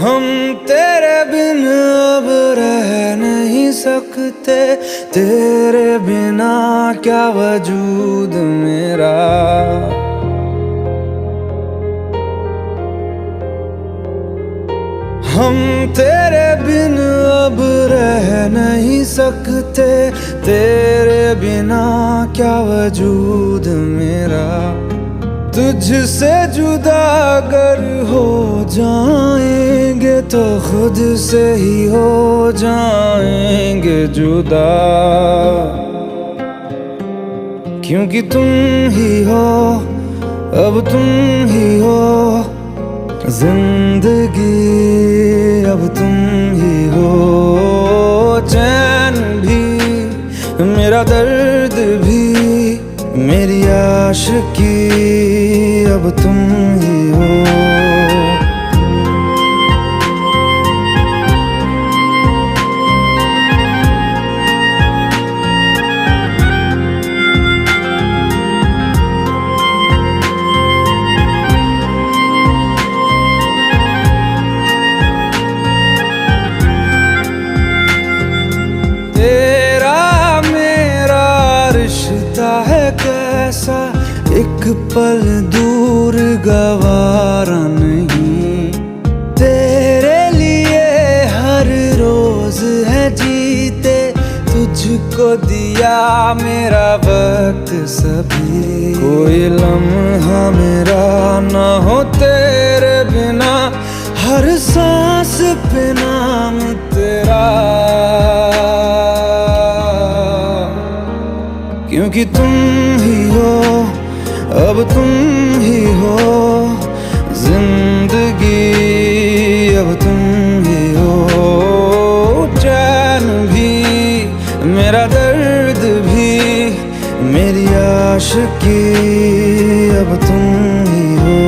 हम तेरे बिन अब रह नहीं सकते, तेरे बिना क्या वजूद मेरा। हम तेरे बिन अब रह नहीं सकते, तेरे बिना क्या वजूद मेरा। तुझसे जुदा अगर हो जाएंगे तो खुद से ही हो जाएंगे जुदा, क्योंकि तुम ही हो, अब तुम ही हो जिंदगी, अब तुम ही हो। चैन भी, मेरा दर्द भी, मेरी आशिकी, अब तुम ही हो। है कैसा एक पल दूर गवारा नहीं, तेरे लिए हर रोज है जीते, तुझको दिया मेरा वक्त सभी। कोई लम्हा मेरा ना हो तेरे बिना, हर सांस पे नाम तेरा, क्योंकि तुम ही हो, अब तुम ही हो जिंदगी, अब तुम ही हो। चैन भी, मेरा दर्द भी, मेरी आशिकी, अब तुम ही हो।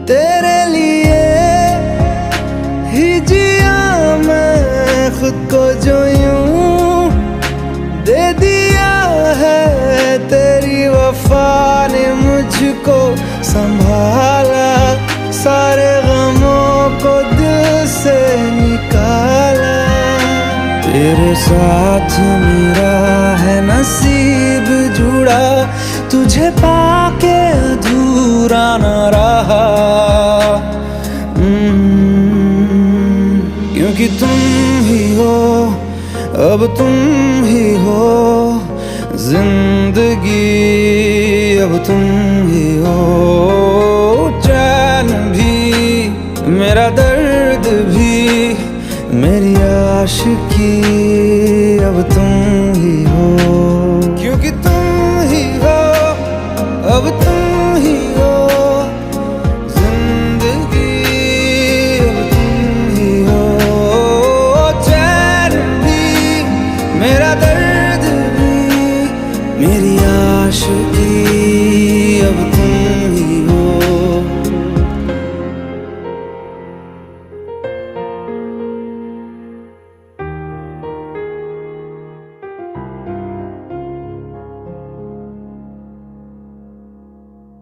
तेरे लिए ही जिया मैं खुद को, जो यूं दे दिया है तेरी वफा ने मुझको संभाला, सारे गमों को दिल से निकाला। तेरे साथ मेरा है नसीब जुड़ा, तुझे पाके अधूरा न रहा, क्योंकि तुम ही हो, अब तुम ही हो जिंदगी, अब तुम ही हो। चैन भी, मेरा दर्द भी, मेरी आशिकी, अब तुम ही हो, क्योंकि तुम ही हो, अब तुम ही हो जिंदगी, अब तुम ही हो। चैन भी, मेरा दर्द भी, मेरी आशिकी।